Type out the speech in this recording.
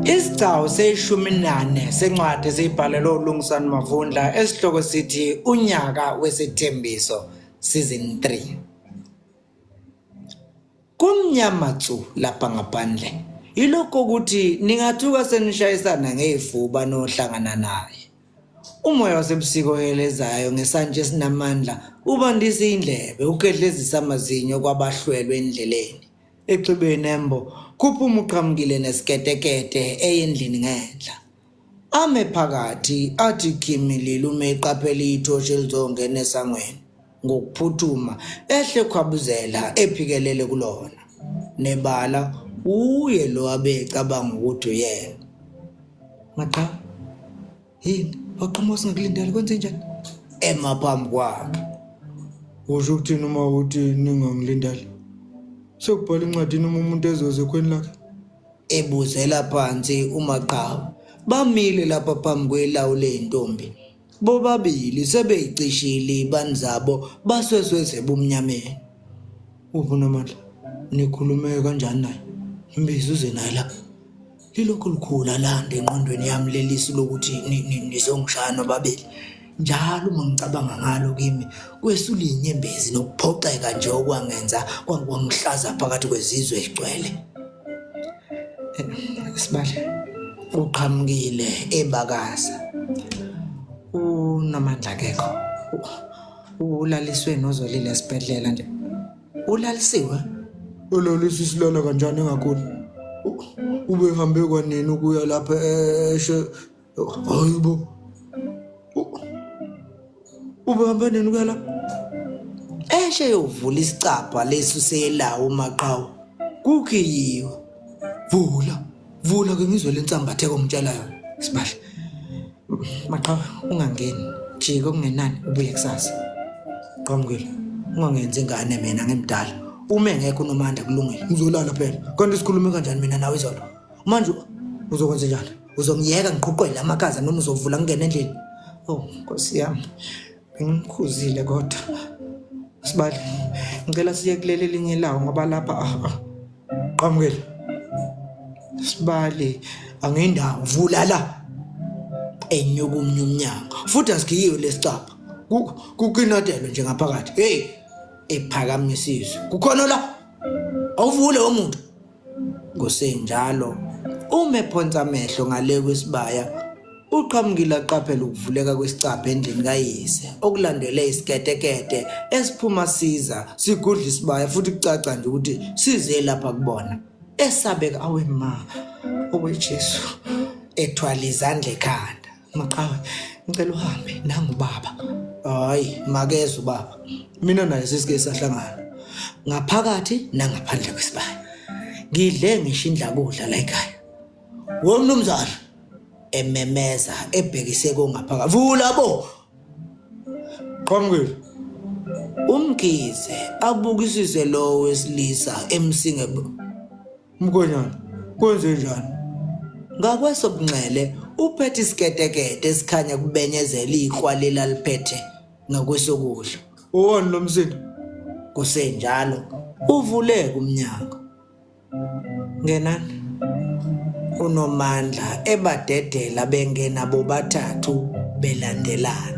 Isigcawu seshumi nane sencwadi esiyibhalelwe uLungisani Mavundla esihloko sithi unyaka wesithembiso season 3. Kumnyama tsu lapha ngaphandle. Yilokho ukuthi ningathuka senishayisana ngezifuba nohlangana naye. Umoya wasebusika ohelezayo ngesantshi esinamandla ubandisa indlebe ukedlezisa amazinyo kwabahlwelwe endleleni. Exhibeni embo kuphuma uqhamukile nesiketekete eyendlini ngenhla. Ame phakathi athi khimilile ume eqaphela ithoshi elizongena esangweni. Ngokuphuthuma ehle khwabuzela ephikelele kulona. Nebala uye lo abecabanga ukuthi uyena. Maqa. Yini? Waqhamuka singakulindele kwenze njani? Emaphambi kwakhe. Usho ukuthini uma uthi ningangilindele? Sekubhala incwadi noma umuntu ezoze khweni lakhe. Ebuzela phansi uMaqhawe. Bamile lapha phambi kwelawu lentombi. Bobabili sebeyicishile ibani zabo baswesweze bumnyameni. Ubunamandla. Nikhulume kanjani naye? Imbizo uze naye la. Lilokhu likhula landa enqondweni yami lelisi lokuthi nizongishana babili. Njalo uma ngicabanga ngalo kimi kwesula inyembezi nokuphoxeka nje okwangenza kwangihlaza phakathi kwezizwe ezigcwele. Sibale uqhamukile ebakaza. Unamandla kekho. Ulaliswe nozolile esibhedlela nje. Ulalisiwe? Ulalisi silala kanjani ngakhona? Ube hambe kwanini ukuya lapha eshe? Hayibo. Ube hambe nini ukuya lapha? Eshe yovula isicapha lesu selawo uMaqhawe. Kukhiyiwe. Vula ke ngizwe lensambathe komtshela yona. Sibale. Maqhawe ungangeni. Jika kungenani ubuye kusasa. Qhamukile. Ungangenzi ingane mina ngimdala. Uma engekho uNomandla kulungile. Ngizolala phela. Kanti sikhulume kanjani mina nawe izolo? Manje uzokwenza njani? Uzongiyeka ngiqoqwele amakaza noma uzovula ngene endlini? Oh, Nkosi yami. Bengikhuzile kodwa. Sibali. Ngicela siye kuleli linye lawo ngoba lapha Qhamukile. Sibali. Angendawo vula la. Enyuka umnyaka. Futhi asikhiyiwe lesicapha. Kukinadelo nje ngaphakathi. Hey. Ephakamisizwe. Kukhona la. Awuvule womuntu. Ngosenjalo uma ephonsa amehlo ngale kwesibaya uqhamukile aqaphela ukuvuleka kwesicapha endlini kayise okulandele isiketekete esiphuma siza sigudla isibaya futhi kucaca nje ukuthi size lapha kubona esabeka awe ma oweJesu ethwala izandla ekhanda. Maqhawe ngicela uhambe nangu baba. Hayi makezwe baba. Mina naye sesike sahlangana ngaphakathi nangaphandle kwesibaya. Ngidle ngishindla kudla la ekhaya. Womnumzana ememeza ebhekise kongaphakathi. Vula bo. Qhamukile. Umkhize abukisise lo wesilisa emsinge. Mkhonyana, kwenze njani? Ngakwesobunxele uphethe isiketekete esikhanya kubenyezela ikhwalela liphethe ngakwesokudla. Owani lo msindo? Kusenjalo uvule umnyango. Ngenani uNomandla ebadedela bengena bobathathu belandelana.